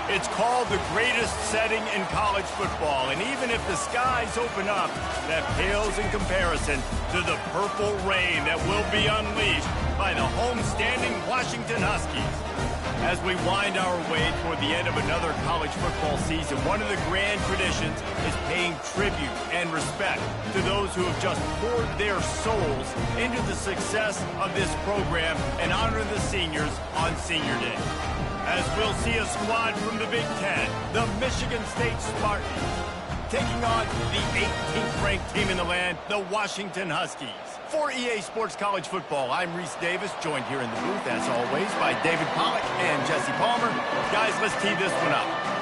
It's called the greatest setting in college football, and even if the skies open up, that pales in comparison to the purple rain that will be unleashed by the home-standing Washington Huskies. As we wind our way toward the end of another college football season, one of the grand traditions is paying tribute and respect to those who have just poured their souls into the success of this program and honor the seniors on Senior Day. As we'll see a squad from the Big Ten, the Michigan State Spartans, taking on the 18th ranked team in the land, the Washington Huskies. For EA Sports College Football, I'm Reese Davis, joined here in the booth, as always, by David Pollack and Jesse Palmer. Guys, let's tee this one up.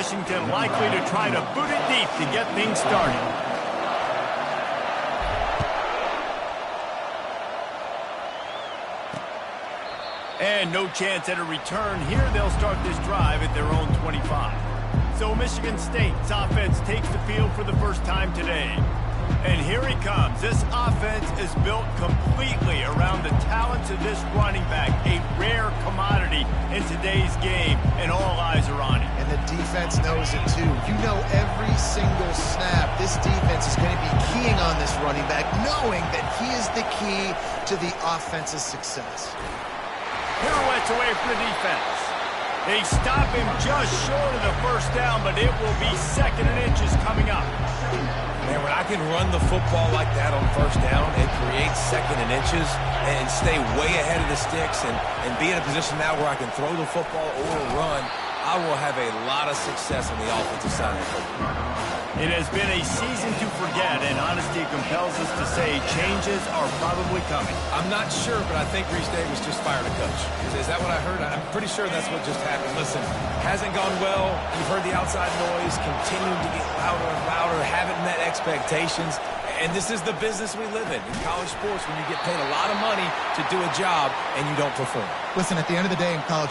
Washington likely to try to boot it deep to get things started. And no chance at a return here. They'll start this drive at their own 25. So Michigan State's offense takes the field for the first time today. And here he comes. This offense is built completely around the talents of this running back, a rare commodity in today's game, and all eyes are on it. And the defense knows it too. You know every single snap, this defense is going to be keying on this running back, knowing that he is the key to the offense's success. Pirouettes away from the defense. They stop him just short of the first down, but it will be 2nd and inches coming up. Man, when I can run the football like that on first down, it creates 2nd and inches and stay way ahead of the sticks and be in a position now where I can throw the football or run. I will have a lot of success on the offensive side of the football. It has been a season to forget, and honesty compels us to say changes are probably coming. I'm not sure, but I think Reese Davis just fired a coach. Is that what I heard? I'm pretty sure that's what just happened. Listen, hasn't gone well. You've heard the outside noise, continuing to get louder and louder, haven't met expectations. And this is the business we live in college sports, when you get paid a lot of money to do a job and you don't perform. Listen, at the end of the day in college,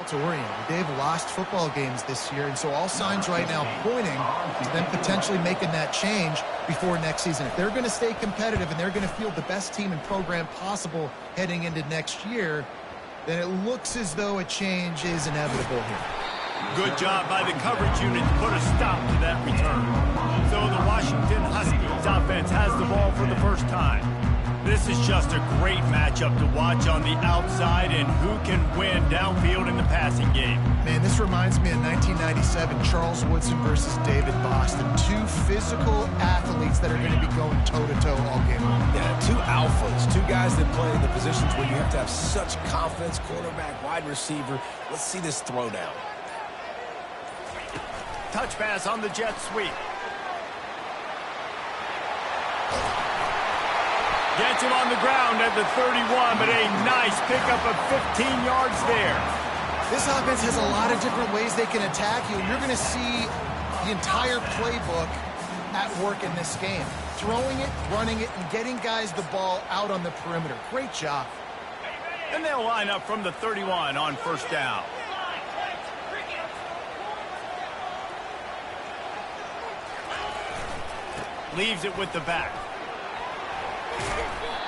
result-oriented. They've lost football games this year, and so all signs right now pointing to them potentially making that change before next season. If they're going to stay competitive and they're going to field the best team and program possible heading into next year, then it looks as though a change is inevitable here. Good job by the coverage unit to put a stop to that return. So the Washington Huskies offense has the ball for the first time. This is just a great matchup to watch on the outside, and who can win downfield in the passing game. Man, this reminds me of 1997, Charles Woodson versus David Boston. Two physical athletes that are going to be going toe-to-toe all game long. Yeah, two alphas, two guys that play in the positions where you have to have such confidence, quarterback, wide receiver. Let's see this throwdown. Touch pass on the jet sweep. Gets him on the ground at the 31, but a nice pickup of 15 yards there. This offense has a lot of different ways they can attack you, and you're going to see the entire playbook at work in this game. Throwing it, running it, and getting guys the ball out on the perimeter. Great job. And they'll line up from the 31 on first down. Leaves it with the back.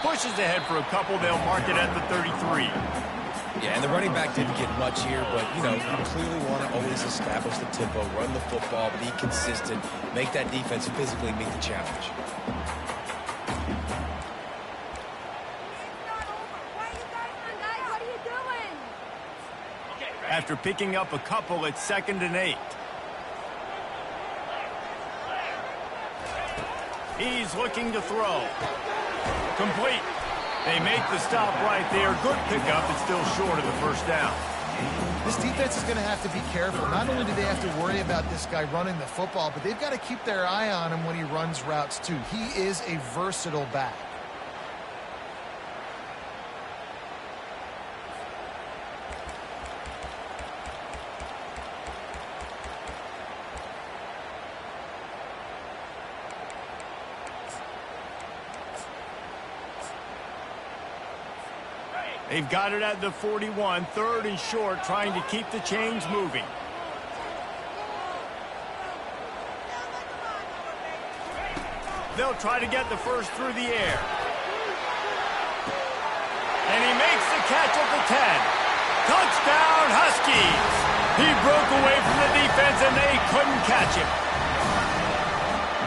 Pushes ahead for a couple. They'll mark it at the 33. Yeah, and the running back didn't get much here, but, you know, you clearly want to always establish the tempo, run the football, be consistent, make that defense physically meet the challenge. After picking up a couple, it's 2nd and 8. He's looking to throw. Complete. They make the stop right there. Good pickup. It's still short of the first down. This defense is going to have to be careful. Not only do they have to worry about this guy running the football, but they've got to keep their eye on him when he runs routes too. He is a versatile back. They've got it at the 41, 3rd and short, trying to keep the chains moving. They'll try to get the first through the air. And he makes the catch at the 10. Touchdown, Huskies! He broke away from the defense, and they couldn't catch him.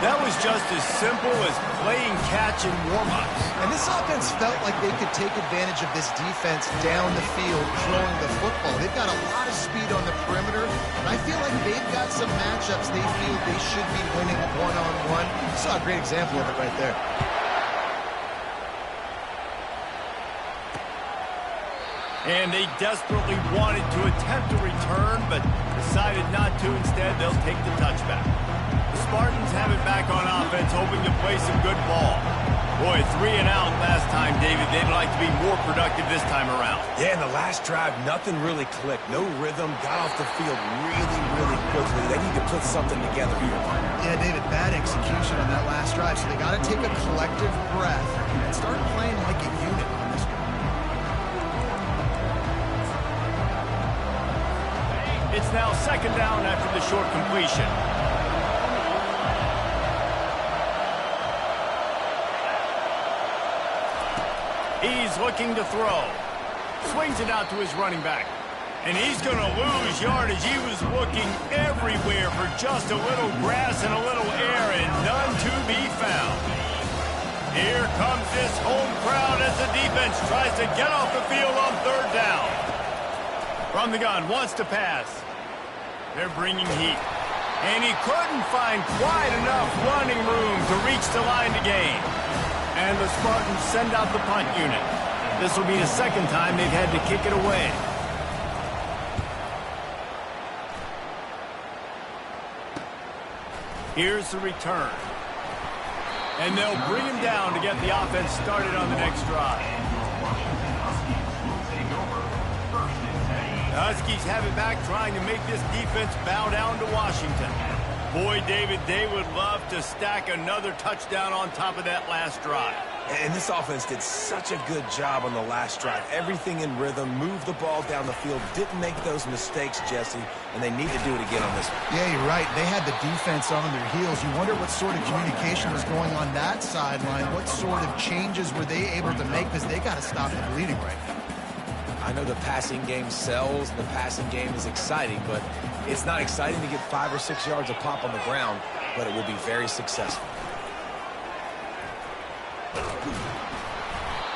That was just as simple as playing catch in warm-ups. And this offense felt like they could take advantage of this defense down the field throwing the football. They've got a lot of speed on the perimeter, and I feel like they've got some matchups they feel they should be winning one-on-one. You saw a great example of it right there. And they desperately wanted to attempt a return, but decided not to. Instead, they'll take the touchback. The Spartans have it back on offense, hoping to play some good ball. Boy, 3 and out last time, David. They'd like to be more productive this time around. Yeah, in the last drive, nothing really clicked. No rhythm, got off the field really, really quickly. They need to put something together here. Yeah, David, bad execution on that last drive, so they got to take a collective breath and start playing like a unit on this one. It's now 2nd down after the short completion. He's looking to throw. Swings it out to his running back. And he's going to lose yardage. He was looking everywhere for just a little grass and a little air, and none to be found. Here comes this home crowd as the defense tries to get off the field on 3rd down. From the gun, wants to pass. They're bringing heat. And he couldn't find quite enough running room to reach the line to gain. And the Spartans send out the punt unit. This will be the 2nd time they've had to kick it away. Here's the return. And they'll bring him down to get the offense started on the next drive. The Huskies have it back, trying to make this defense bow down to Washington. Boy, David, they would love to stack another touchdown on top of that last drive. And this offense did such a good job on the last drive. Everything in rhythm, moved the ball down the field, didn't make those mistakes, Jesse, and they need to do it again on this one. Yeah, you're right. They had the defense on their heels. You wonder what sort of communication was going on that sideline. What sort of changes were they able to make, because they got to stop the bleeding right now. I know the passing game sells, and the passing game is exciting, but it's not exciting to get 5 or 6 yards a pop on the ground, but it will be very successful.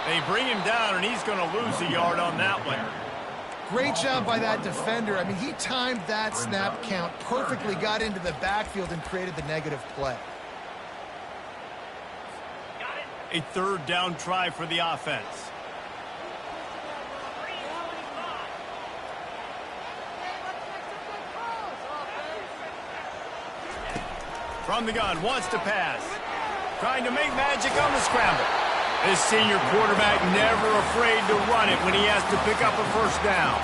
They bring him down, and he's going to lose a yard on that one. Great job by that defender. I mean, he timed that snap count perfectly, got into the backfield, and created the negative play. A third down try for the offense. From the gun, wants to pass. Trying to make magic on the scramble. This senior quarterback never afraid to run it when he has to pick up a first down.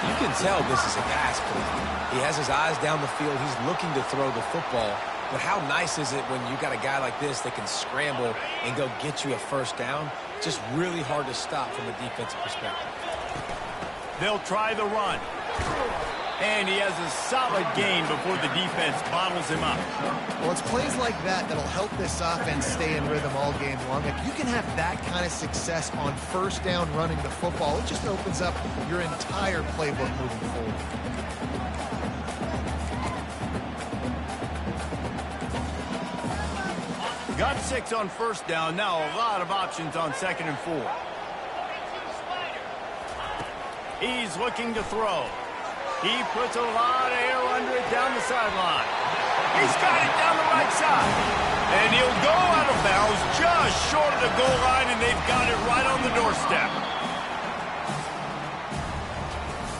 You can tell this is a pass play. He has his eyes down the field. He's looking to throw the football. But how nice is it when you got a guy like this that can scramble and go get you a first down? Just really hard to stop from a defensive perspective. They'll try the run. And he has a solid gain before the defense bottles him up. Well, it's plays like that that'll help this offense stay in rhythm all game long. If you can have that kind of success on first down running the football, it just opens up your entire playbook moving forward. Got 6 on first down. Now a lot of options on 2nd and 4. He's looking to throw. He puts a lot of air under it down the sideline. He's got it down the right side. And he'll go out of bounds just short of the goal line, and they've got it right on the doorstep.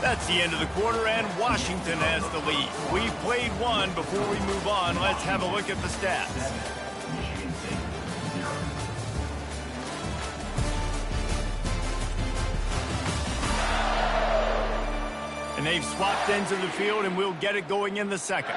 That's the end of the quarter, and Washington has the lead. We've played one. Before we move on, let's have a look at the stats. And they've swapped ends of the field, and we'll get it going in the second.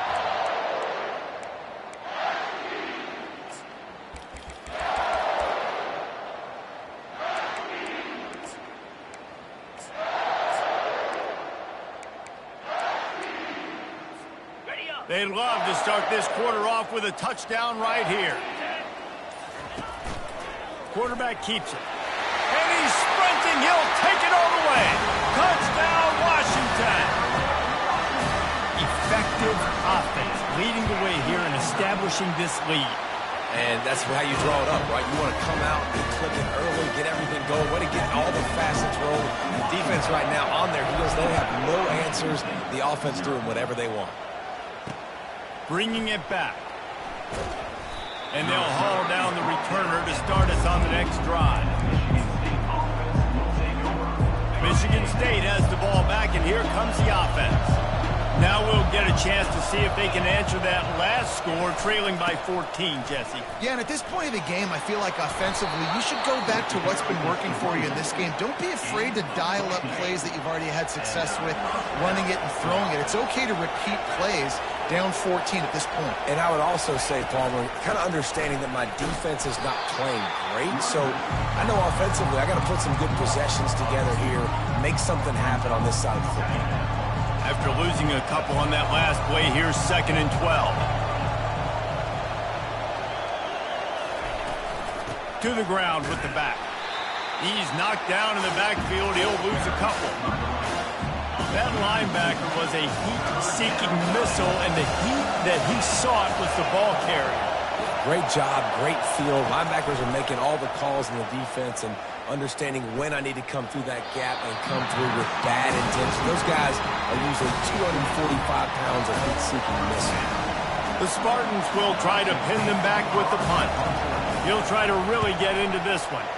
They'd love to start this quarter off with a touchdown right here. Quarterback keeps it. And he's sprinting. He'll take it all the way. Touchdown, Washington. Effective offense leading the way here and establishing this lead. And that's how you draw it up, right? You want to come out and click it early, get everything going, way to get all the facets rolling. The defense right now on their heels, they have no answers. The offense doing whatever they want. Bringing it back. And they'll haul down the returner to start us on the next drive. Michigan State has the ball back, and here comes the offense. Now we'll get a chance to see if they can answer that last score, trailing by 14, Jesse. Yeah, and at this point of the game, I feel like offensively, you should go back to what's been working for you in this game. Don't be afraid to dial up plays that you've already had success with, running it and throwing it. It's okay to repeat plays down 14 at this point. And I would also say, Palmer, kind of understanding that my defense is not playing great. So I know offensively I got to put some good possessions together here, make something happen on this side of the football. After losing a couple on that last play, here's 2nd and 12. To the ground with the back. He's knocked down in the backfield. He'll lose a couple. That linebacker was a heat-seeking missile, and the heat that he sought was the ball carrier. Great job, great field. Linebackers are making all the calls in the defense and understanding when I need to come through that gap and come through with bad intention. Those guys are usually 245 pounds of heat-seeking missile. The Spartans will try to pin them back with the punt. He'll try to really get into this one.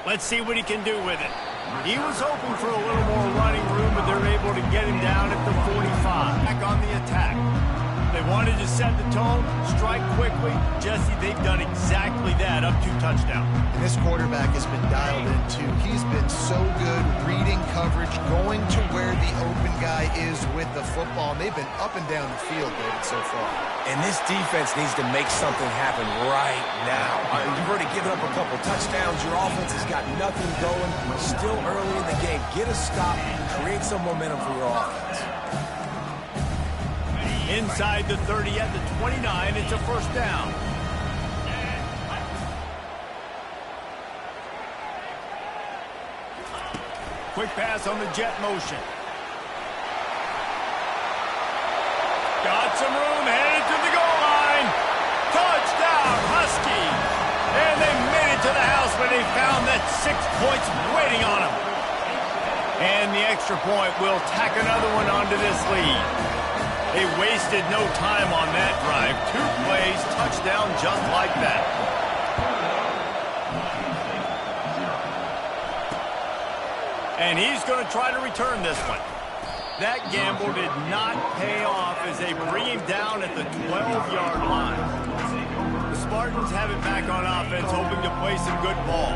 Let's see what he can do with it. He was hoping for a little more running room, but they're able to get him down at the 45. Back on the attack. They wanted to set the tone, strike quickly. Jesse, they've done exactly that, up 2 touchdowns. And this quarterback has been dialed in, too. He's been so good reading coverage, going to where the open guy is with the football. And they've been up and down the field, David, so far. And this defense needs to make something happen right now. You've already given up a couple touchdowns. Your offense has got nothing going. Still early in the game. Get a stop. Create some momentum for your offense. Inside the 30 at the 29, it's a first down. Quick pass on the jet motion. Got some room, headed to the goal line. Touchdown, Husky. And they made it to the house when they found that 6 points waiting on them. And the extra point will tack another one onto this lead. They wasted no time on that drive. 2 plays, touchdown just like that. And he's going to try to return this one. That gamble did not pay off as they bring him down at the 12-yard line. The Spartans have it back on offense, hoping to play some good ball.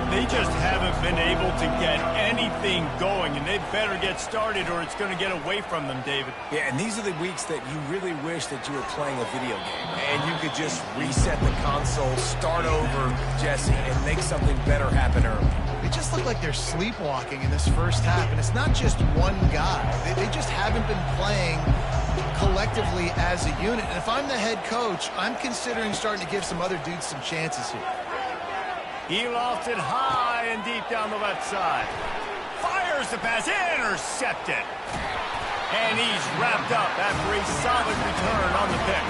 They just haven't been able to get anything going, and they better get started or it's going to get away from them, David. Yeah, and these are the weeks that you really wish that you were playing a video game, and you could just reset the console, start over, Jesse, and make something better happen early. They just look like they're sleepwalking in this first half, and it's not just one guy. They just haven't been playing collectively as a unit. And if I'm the head coach, I'm considering starting to give some other dudes some chances here. He lofts it high and deep down the left side. Fires the pass, intercepted. And he's wrapped up after a solid return on the pick.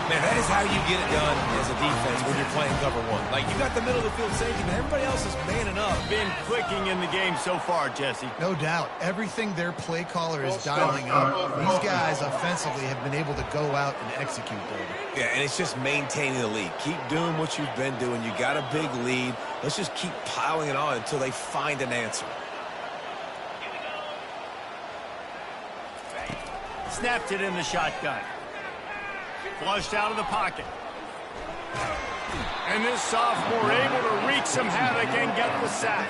Man, that is how you get it done as a defense when you're playing cover 1. Like, you got the middle of the field safety, but everybody else is manning up. Been clicking in the game so far, Jesse. No doubt. Everything their play caller is dialing up. These guys offensively have been able to go out and execute, David. Yeah, and it's just maintaining the lead. Keep doing what you've been doing. You got a big lead. Let's just keep piling it on until they find an answer. Snapped it in the shotgun. Flushed out of the pocket. And this sophomore able to wreak some havoc and get the sack.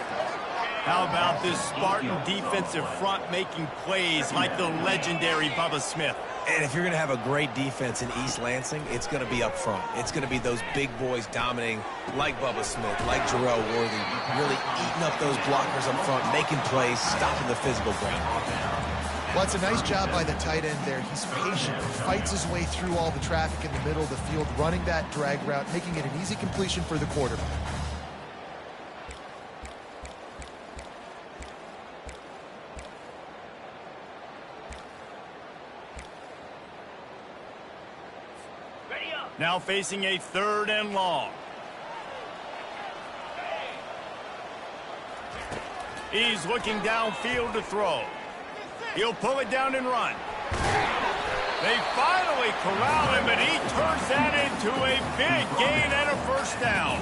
How about this Spartan defensive front making plays like the legendary Bubba Smith? And if you're going to have a great defense in East Lansing, it's going to be up front. It's going to be those big boys dominating like Bubba Smith, like Jarrell Worthy, really eating up those blockers up front, making plays, stopping the physical ground. Well, it's a nice job by the tight end there. He's patient, fights his way through all the traffic in the middle of the field, running that drag route, making it an easy completion for the quarterback. Now facing a 3rd and long. He's looking downfield to throw. He'll pull it down and run. They finally corral him, and he turns that into a big gain and a first down.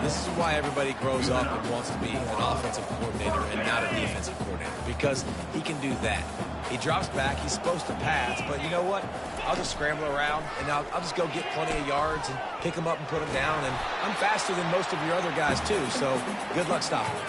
This is why everybody grows up and wants to be an offensive coordinator and not a defensive coordinator, because he can do that. He drops back. He's supposed to pass, but you know what? I'll just scramble around, and I'll just go get plenty of yards and pick them up and put them down, and I'm faster than most of your other guys, too, so good luck stopping me.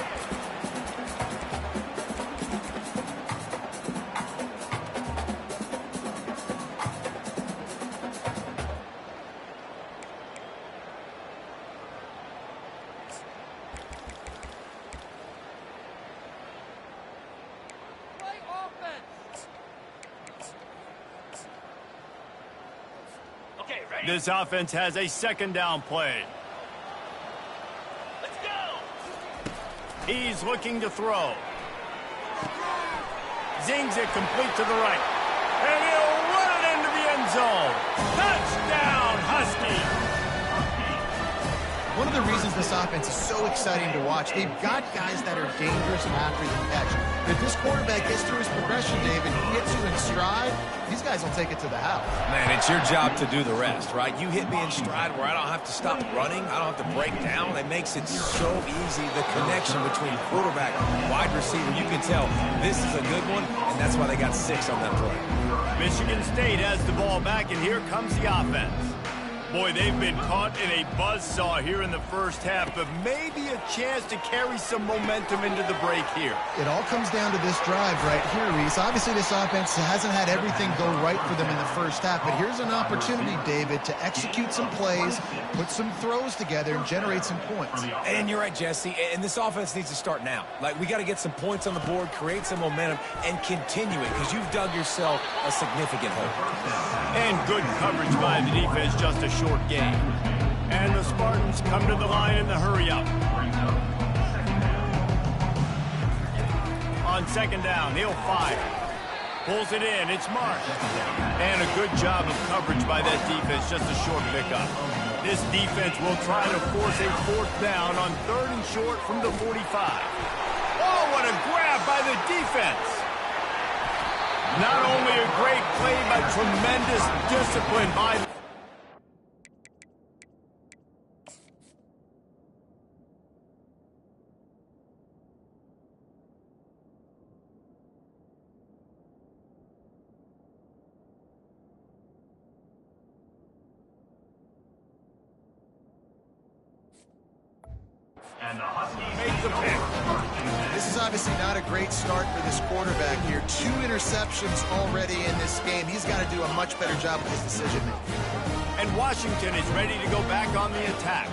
This offense has a 2nd down play. Let's go. He's looking to throw. Zings it complete to the right. And he'll run it into the end zone. Touchdown, Husky. One of the reasons this offense is so exciting to watch, they've got guys that are dangerous after the catch. If this quarterback gets through his progression, David, he hits you in stride, these guys will take it to the house. Man, it's your job to do the rest, right? You hit me in stride where I don't have to stop running. I don't have to break down. It makes it so easy. The connection between quarterback and wide receiver, you can tell this is a good one, and that's why they got 6 on that play. Michigan State has the ball back, and here comes the offense. Boy, they've been caught in a buzzsaw here in the first half, but maybe a chance to carry some momentum into the break here. It all comes down to this drive right here, Reese. Obviously, this offense hasn't had everything go right for them in the first half, but here's an opportunity, David, to execute some plays, put some throws together, and generate some points. And you're right, Jesse, and this offense needs to start now. Like, we got to get some points on the board, create some momentum, and continue it, because you've dug yourself a significant hole. And good coverage by the defense, just a short game. And the Spartans come to the line in the hurry-up. On second down, he'll fire. Pulls it in, it's marked. And a good job of coverage by that defense, just a short pickup. This defense will try to force a fourth down on 3rd and short from the 45. Oh, what a grab by the defense! Not only a great play, but tremendous discipline by the... And the Huskies make the pick. This is obviously not a great start for this quarterback here. 2 interceptions already in this game. He's got to do a much better job with his decision-making. And Washington is ready to go back on the attack.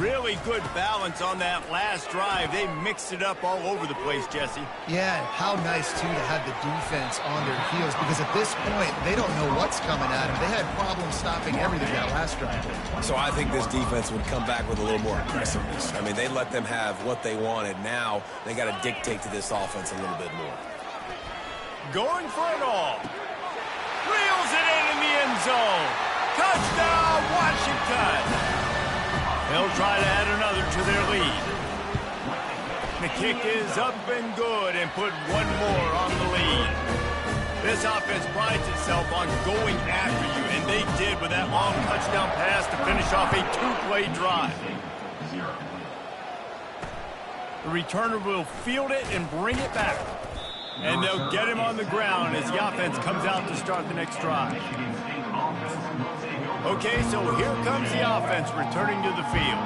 Really good balance on that last drive. They mixed it up all over the place, Jesse. Yeah, how nice, too, to have the defense on their heels, because at this point, they don't know what's coming at them. They had problems stopping everything that last drive. So I think this defense would come back with a little more aggressiveness. I mean, they let them have what they wanted. Now they got to dictate to this offense a little bit more. Going for it all. Reels it in the end zone. Touchdown, Washington. They'll try to add another to their lead. The kick is up and good and put one more on the lead. This offense prides itself on going after you, and they did with that long touchdown pass to finish off a 2-play drive. The returner will field it and bring it back. And they'll get him on the ground as the offense comes out to start the next drive. Okay, so here comes the offense returning to the field.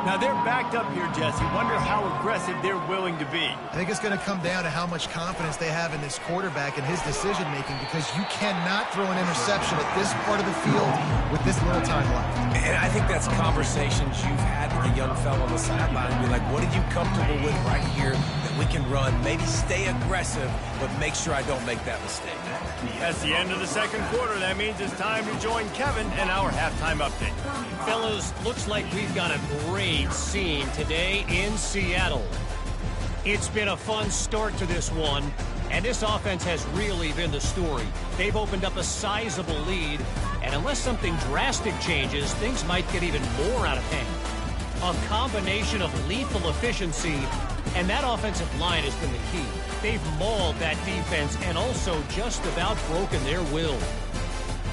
Now they're backed up here, Jesse. Wonder how aggressive they're willing to be. I think it's going to come down to how much confidence they have in this quarterback and his decision-making, because you cannot throw an interception at this part of the field with this little time left. And I think that's conversations you've had with a young fellow on the sideline. Be like, what are you comfortable with right here that we can run? Maybe stay aggressive, but make sure I don't make that mistake. That's the end of the second quarter. That means it's time to join Kevin and our halftime update. Fellas, looks like we've got a great scene today in Seattle. It's been a fun start to this one, and this offense has really been the story. They've opened up a sizable lead, and unless something drastic changes, things might get even more out of hand. A combination of lethal efficiency, and that offensive line has been the key. They've mauled that defense and also just about broken their will.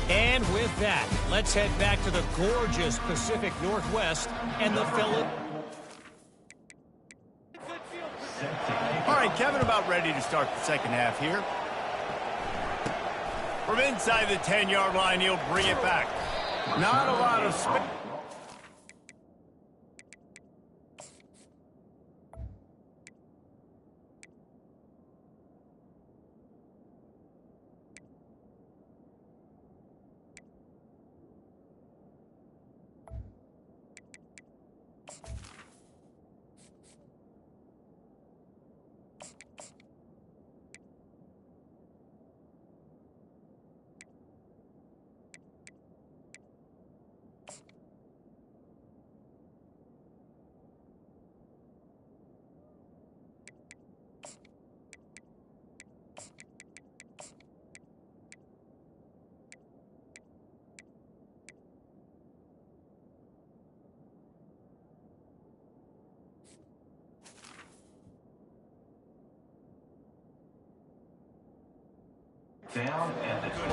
And with that, let's head back to the gorgeous Pacific Northwest and the Philly. All right, Kevin, about ready to start the second half here. From inside the 10-yard line, he'll bring it back. Not a lot of space.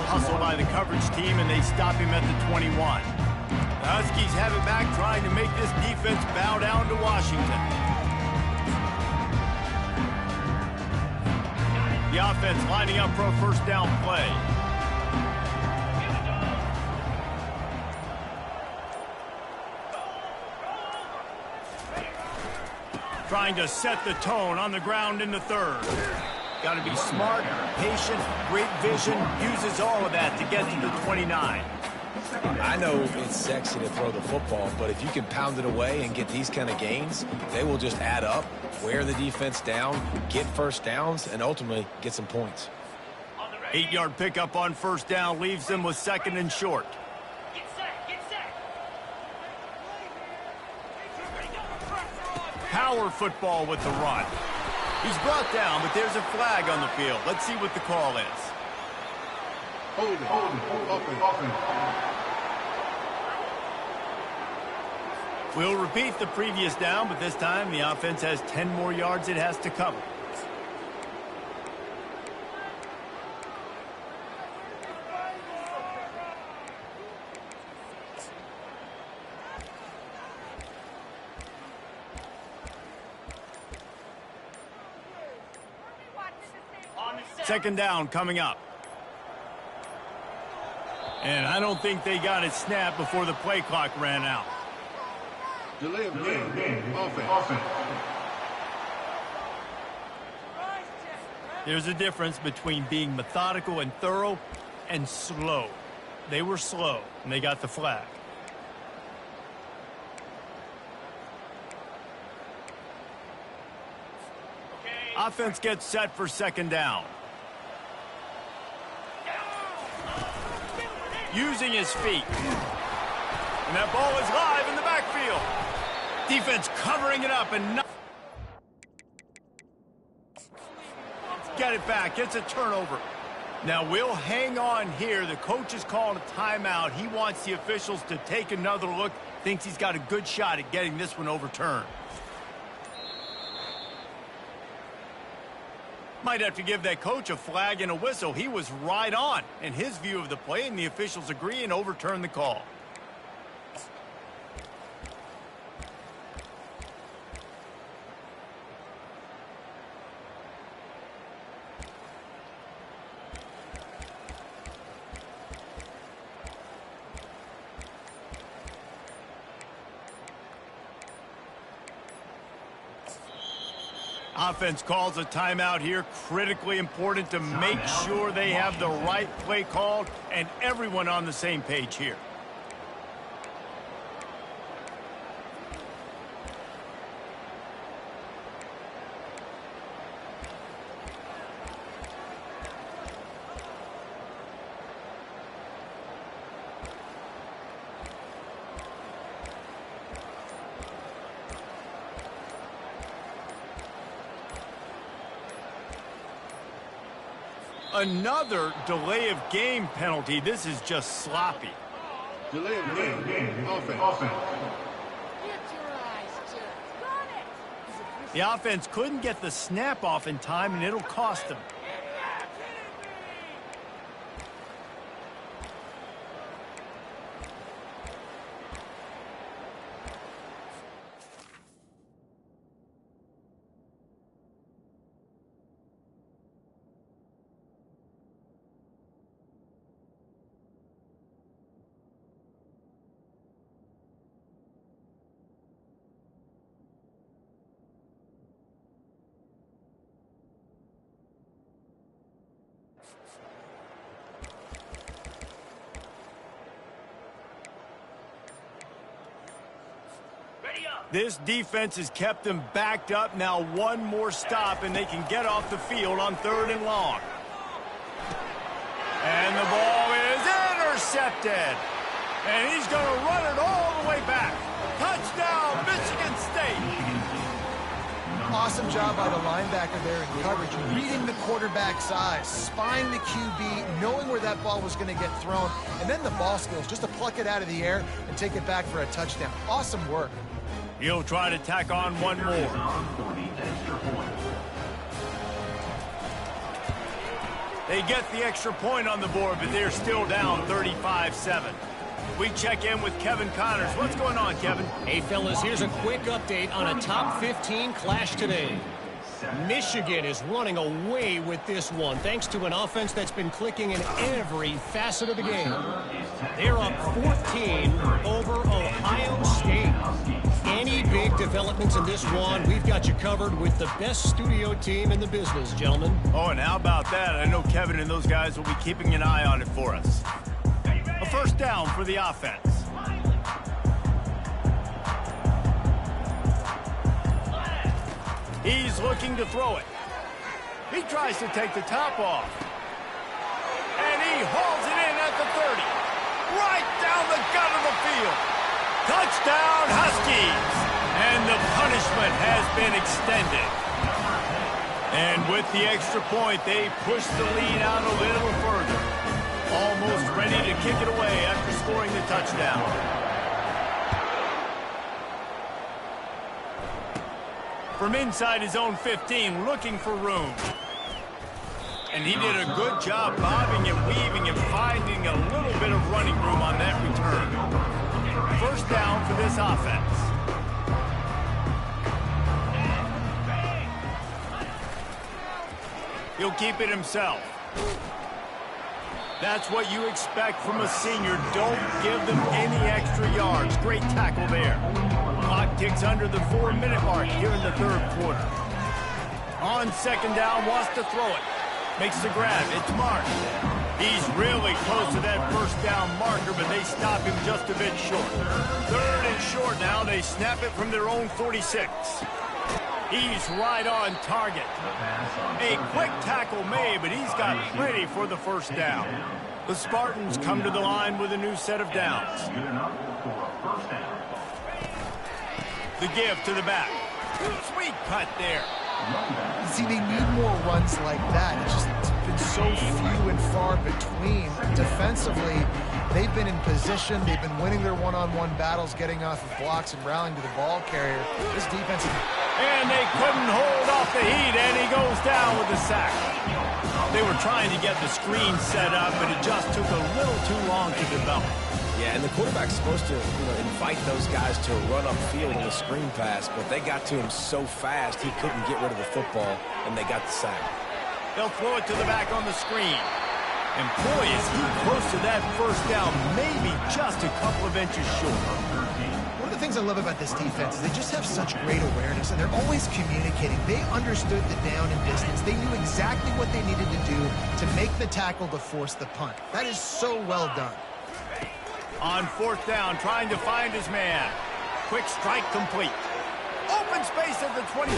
Hustle by the coverage team, and they stop him at the 21. The Huskies have it back, trying to make this defense bow down to Washington. The offense lining up for a first down play. trying to set the tone on the ground in the third. Got to be smart, patient, great vision, uses all of that to get to the 29. I know it's sexy to throw the football, but if you can pound it away and get these kind of gains, they will just add up, wear the defense down, get first downs, and ultimately get some points. 8-yard pickup on first down leaves them with 2nd and short. Power football with the run. He's brought down, but there's a flag on the field. Let's see what the call is. Open. We'll repeat the previous down, but this time the offense has 10 more yards it has to cover. Second down coming up. And I don't think they got it snapped before the play clock ran out. Delay of game. Offense. There's a difference between being methodical and thorough and slow. They were slow, and they got the flag. Offense gets set for second down. Using his feet. And that ball is live in the backfield. Defense covering it up and not. Get it back. Gets a turnover. Now we'll hang on here. The coach has called a timeout. He wants the officials to take another look. Thinks he's got a good shot at getting this one overturned. Might have to give that coach a flag and a whistle. He was right on in his view of the play, and the officials agree and overturn the call. Offense calls a timeout here. Critically important to make sure they have the right play called and everyone on the same page here. Another delay of game penalty. This is just sloppy. Delay of game. Offense. The offense couldn't get the snap off in time, and it'll cost them. This defense has kept them backed up. Now one more stop, and they can get off the field on 3rd and long. And the ball is intercepted. And he's going to run it all the way back. Touchdown, Michigan State. Awesome job by the linebacker there in coverage, reading the quarterback's eyes, spying the QB, knowing where that ball was going to get thrown, and then the ball skills just to pluck it out of the air and take it back for a touchdown. Awesome work. He'll try to tack on one more. They get the extra point on the board, but they're still down 35-7. We check in with Kevin Connors. What's going on, Kevin? Hey, fellas, here's a quick update on a top 15 clash today. Michigan is running away with this one, thanks to an offense that's been clicking in every facet of the game. They're up 14 over Ohio State. Any big big developments in this one, we've got you covered with the best studio team in the business, gentlemen. Oh, and how about that? I know Kevin and those guys will be keeping an eye on it for us. A first down for the offense. He's looking to throw it. He tries to take the top off. And he hauls it in at the 30. Right down the gut of the field. Touchdown, Huskies. And the punishment has been extended. And with the extra point, they push the lead out a little further. Almost ready to kick it away after scoring the touchdown. From inside his own 15, looking for room. And he did a good job bobbing and weaving and finding a little bit of running room on that return. First down for this offense. He'll keep it himself. That's what you expect from a senior. Don't give them any extra yards. Great tackle there. Clock ticks under the 4-minute mark here in the third quarter. On second down, wants to throw it. Makes the grab. It's marked. He's really close to that first down marker, but they stop him just a bit short. Third and short now. They snap it from their own 46. He's right on target. A quick tackle made, but he's got plenty for the first down. The Spartans come to the line with a new set of downs. The give to the back. Sweet cut there. See, they need more runs like that. It's just been so few and far between. Defensively, they've been in position. They've been winning their one-on-one battles, getting off of blocks and rallying to the ball carrier. This defense... And they couldn't hold off the heat, and he goes down with the sack. They were trying to get the screen set up, but it just took a little too long to develop. Yeah, and the quarterback's supposed to invite those guys to run upfield on a screen pass, but they got to him so fast he couldn't get rid of the football, and they got the sack. They'll throw it to the back on the screen. And boy, is he close to that first down, maybe just a couple of inches short. One of the things I love about this defense is they just have such great awareness, and they're always communicating. They understood the down and distance. They knew exactly what they needed to do to make the tackle to force the punt. That is so well done. On fourth down, trying to find his man. Quick strike complete. Open space at the 25.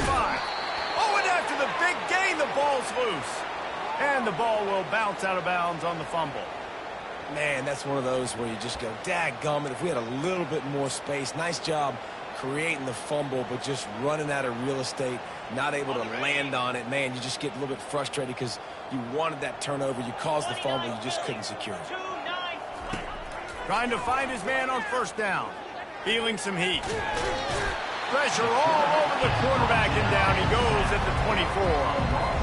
Oh, and after the big gain, the ball's loose. And the ball will bounce out of bounds on the fumble. Man, that's one of those where you just go, dadgummit, if we had a little bit more space. Nice job creating the fumble, but just running out of real estate, not able to land on it. Man, you just get a little bit frustrated because you wanted that turnover. You caused the fumble. You just couldn't secure it. Trying to find his man on first down. Feeling some heat. Pressure all over the quarterback, and down he goes at the 24.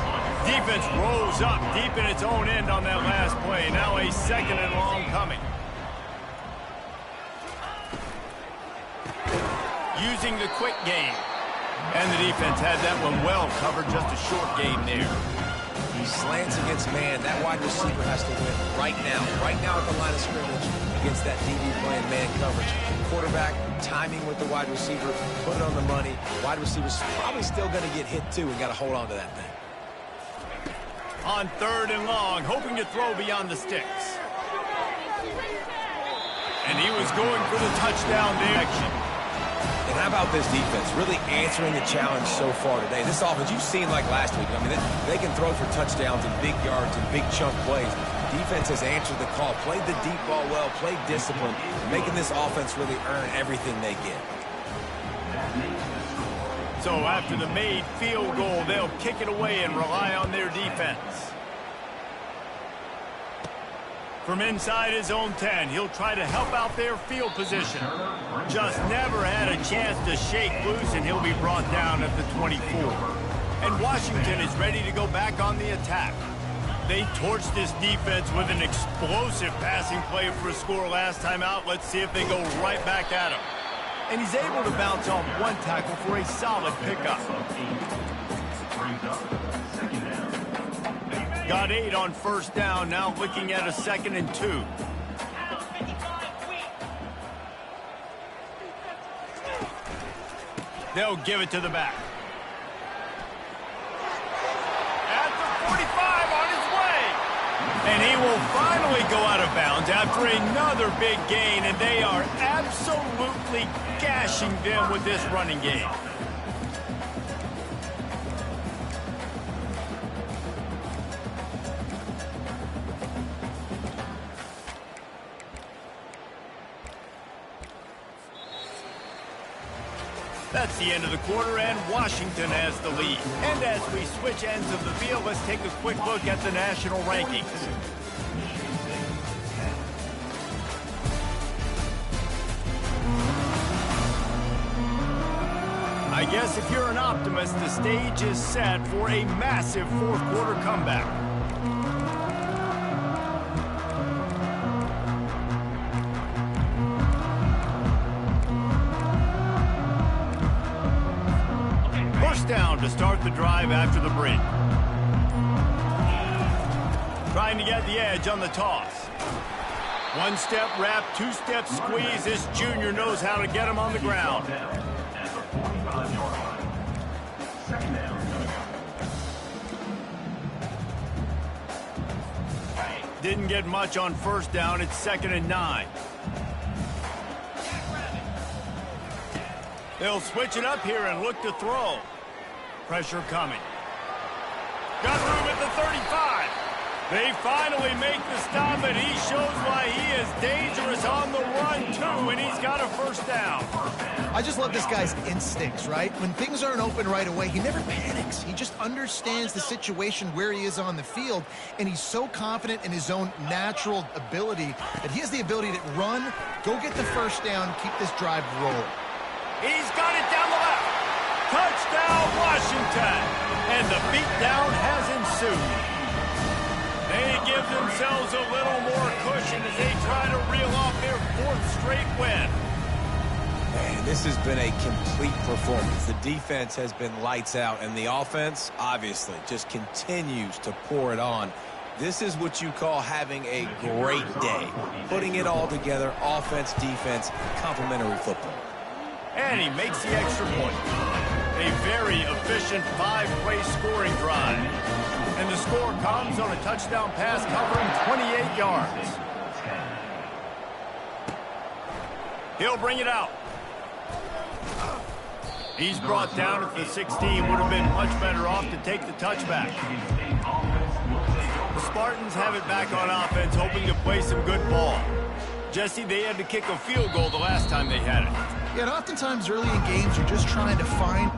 Defense rose up deep in its own end on that last play. Now a second and long coming. Using the quick game. And the defense had that one well covered, just a short game there. He slants against man. That wide receiver has to win right now at the line of scrimmage against that DB playing man coverage. Quarterback, timing with the wide receiver, put it on the money. Wide receiver's probably still going to get hit too. We got to hold on to that thing. On third and long, hoping to throw beyond the sticks. And he was going for the touchdown direction. And how about this defense really answering the challenge so far today? This offense, you've seen like last week. I mean, they can throw for touchdowns and big yards and big chunk plays. Defense has answered the call, played the deep ball well, played discipline, making this offense really earn everything they get. So after the made field goal, they'll kick it away and rely on their defense. From inside his own 10, he'll try to help out their field position. Just never had a chance to shake loose, and he'll be brought down at the 24. And Washington is ready to go back on the attack. They torched this defense with an explosive passing play for a score last time out. Let's see if they go right back at him. And he's able to bounce off one tackle for a solid pickup. Got 8 on first down, now looking at a 2nd and 2. They'll give it to the back. At the 45, on his way. And he will finally go out of bounds after another big gain, and they are absolutely gashing them with this running game. That's the end of the quarter, and Washington has the lead. And as we switch ends of the field, let's take a quick look at the national rankings. I guess if you're an optimist, the stage is set for a massive fourth-quarter comeback. Down to start the drive after the break. Trying to get the edge on the toss. One-step wrap, two-step squeeze. This junior knows how to get him on the ground. Didn't get much on first down. It's 2nd and 9. They'll switch it up here and look to throw. Pressure coming. Got room at the 35. They finally make the stop, and he shows why he is dangerous on the run, too, and he's got a first down. I just love this guy's instincts, right? When things aren't open right away, he never panics. He just understands the situation where he is on the field, and he's so confident in his own natural ability that he has the ability to run, go get the first down, keep this drive rolling. He's got it down the left. Touchdown, Washington. And the beatdown has ensued. They give themselves a little more cushion as they try to reel off their 4th straight win. Man, this has been a complete performance. The defense has been lights out, and the offense, obviously, just continues to pour it on. This is what you call having a great day. Putting it all together, offense, defense, complementary football. And he makes the extra point. A very efficient 5-play scoring drive. And the score comes on a touchdown pass covering 28 yards. He'll bring it out. He's brought down at the 16. Would have been much better off to take the touchback. The Spartans have it back on offense, hoping to play some good ball. Jesse, they had to kick a field goal the last time they had it. Yeah, and oftentimes early in games, you're just trying to find...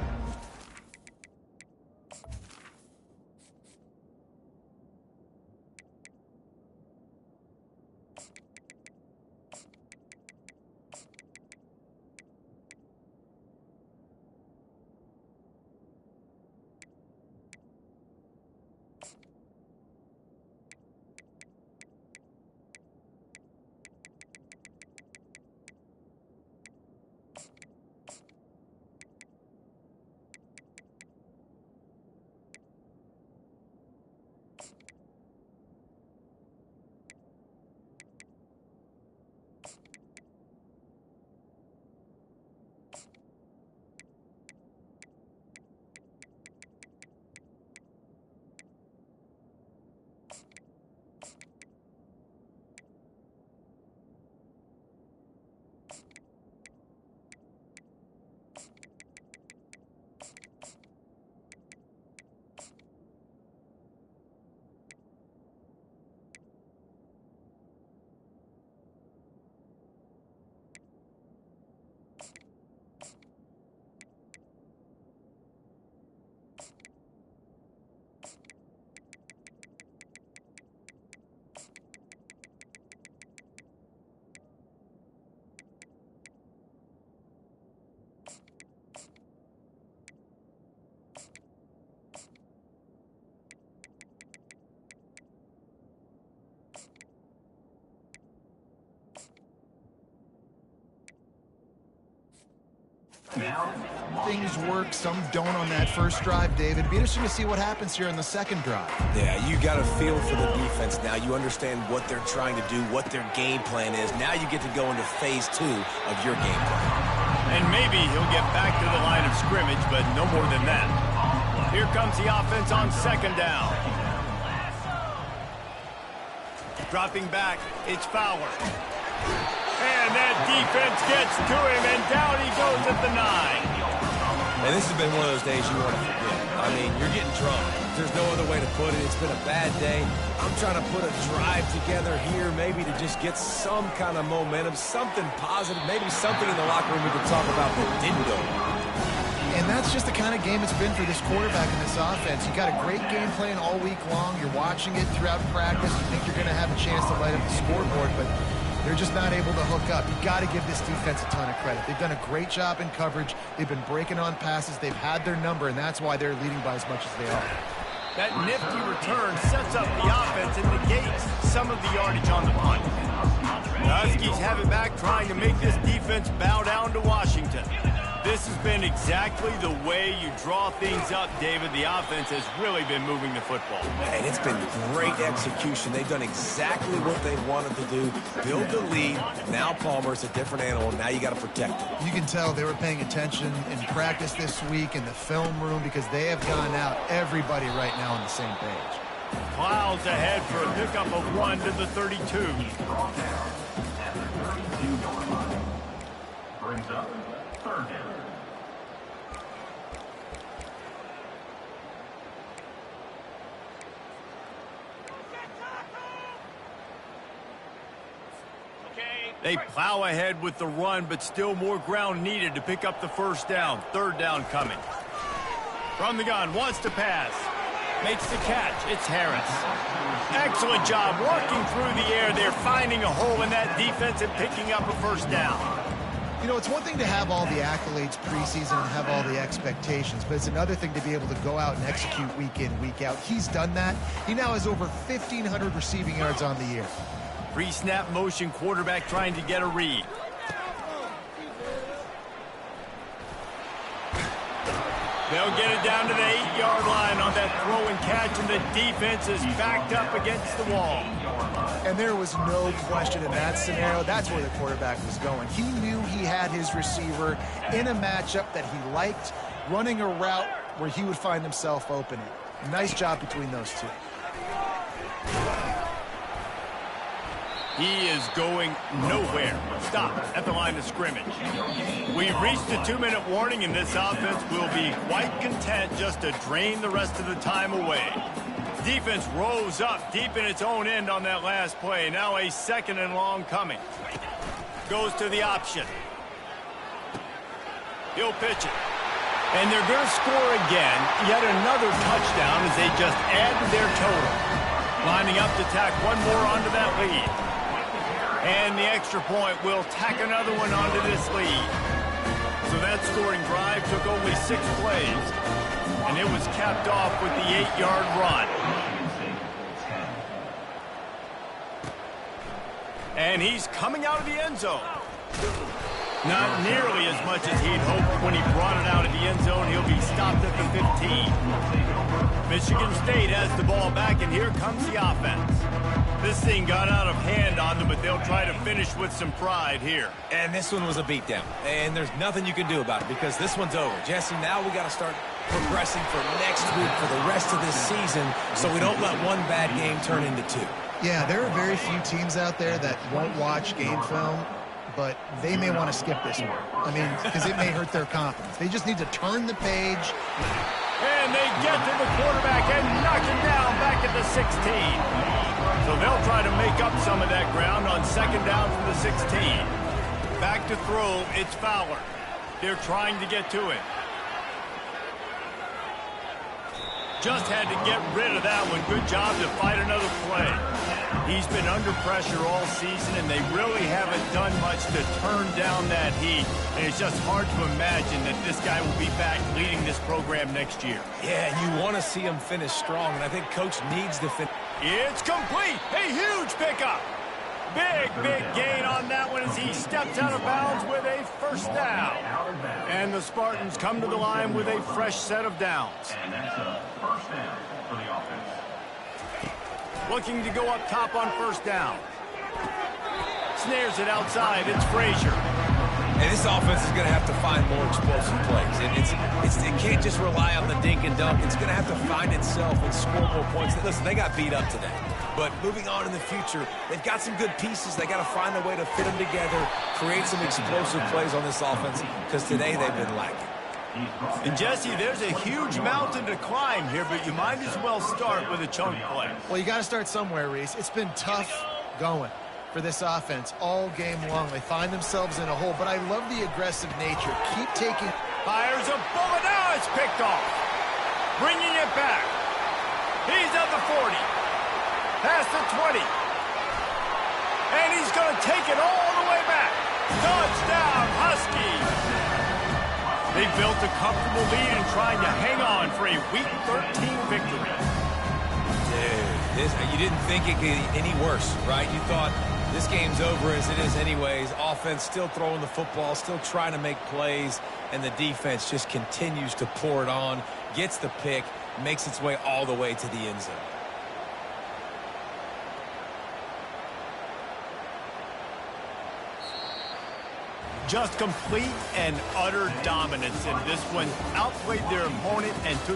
Things work, some don't on that first drive, David. It'd be interesting to see what happens here in the second drive. Yeah, you got a feel for the defense now. You understand what they're trying to do, what their game plan is. Now you get to go into phase 2 of your game plan. And maybe he'll get back to the line of scrimmage, but no more than that. Here comes the offense on second down. Dropping back, it's Fowler. And that defense gets to him, and down he goes at the 9. And this has been one of those days you want to forget. I mean, you're getting drunk. There's no other way to put it. It's been a bad day. I'm trying to put a drive together here, maybe to just get some kind of momentum, something positive, maybe something in the locker room we can talk about that didn't go. And that's just the kind of game it's been for this quarterback in this offense. You got a great game plan all week long. You're watching it throughout practice. You think you're going to have a chance to light up the scoreboard, but they're just not able to hook up. You've got to give this defense a ton of credit. They've done a great job in coverage. They've been breaking on passes. They've had their number, and that's why they're leading by as much as they are. That nifty return sets up the offense and negates some of the yardage on the punt. The Huskies have it back, trying to make this defense bow down to Washington. This has been exactly the way you draw things up, David. The offense has really been moving the football. And it's been great execution. They've done exactly what they wanted to do. Build the lead. Now Palmer's a different animal. Now you got to protect it. You can tell they were paying attention in practice this week in the film room because they have gone out everybody right now on the same page. Clouds ahead for a pickup of 1 to the 32. Brings up third down. They plow ahead with the run, but still more ground needed to pick up the first down. Third down coming. From the gun, wants to pass. Makes the catch. It's Harris. Excellent job working through the air. They're finding a hole in that defense and picking up a first down. You know, it's one thing to have all the accolades preseason and have all the expectations, but it's another thing to be able to go out and execute week in, week out. He's done that. He now has over 1,500 receiving yards on the year. Pre-snap motion, quarterback trying to get a read. They'll get it down to the 8-yard line on that throw and catch, and the defense is backed up against the wall. And there was no question in that scenario. That's where the quarterback was going. He knew he had his receiver in a matchup that he liked, running a route where he would find himself opening. Nice job between those two. He is going nowhere. Stop at the line of scrimmage. We've reached a 2-minute warning, and this offense will be quite content just to drain the rest of the time away. Defense rose up deep in its own end on that last play. Now a 2nd and long coming. Goes to the option. He'll pitch it. And they're going to score again. Yet another touchdown as they just add to their total. Lining up to tack one more onto that lead. And the extra point will tack another one onto this lead. So that scoring drive took only 6 plays. And it was capped off with the 8-yard run. And he's coming out of the end zone. Not nearly as much as he'd hoped when he brought it out of the end zone. He'll be stopped at the 15. Michigan State has the ball back, and here comes the offense. This thing got out of hand on them, but they'll try to finish with some pride here. And this one was a beatdown. And there's nothing you can do about it because this one's over. Jesse, now we got to start progressing for next week for the rest of this season so we don't let one bad game turn into 2. Yeah, there are very few teams out there that won't watch game film, but they may want to skip this one. I mean, because it may hurt their confidence. They just need to turn the page. And they get to the quarterback and knock him down back at the 16. So they'll try to make up some of that ground on 2nd down from the 16. Back to throw, it's Fowler. They're trying to get to him. Just had to get rid of that one. Good job to fight another play. He's been under pressure all season, and they really haven't done much to turn down that heat. And it's just hard to imagine that this guy will be back leading this program next year. Yeah, you want to see him finish strong, and I think Coach needs to finish. It's complete. A huge pickup. Big gain on that one as he steps out of bounds with a first down. And the Spartans come to the line with a fresh set of downs. And that's a first down for the offense. Looking to go up top on first down. Snares it outside. It's Frazier. And this offense is going to have to find more explosive plays. It can't just rely on the dink and dunk. It's going to have to find itself and score more points. Listen, they got beat up today. But moving on in the future, they've got some good pieces. They got to find a way to fit them together, create some explosive plays on this offense, because today they've been lacking. And Jesse, there's a huge mountain to climb here, but you might as well start with a chunk play. Well, you got to start somewhere, Reese. It's been tough going for this offense all game long. They find themselves in a hole, but I love the aggressive nature. Keep taking. Fires a bullet. Now it's picked off. Bringing it back. He's at the 40. Past the 20. And he's going to take it all the way back. Touchdown, Huskies. They built a comfortable lead and trying to hang on for a Week 13 victory. Dude, you didn't think it could get any worse, right? You thought this game's over as it is anyways. Offense still throwing the football, still trying to make plays, and the defense just continues to pour it on, gets the pick, makes its way all the way to the end zone. Just complete and utter dominance in this one. Outplayed their opponent and took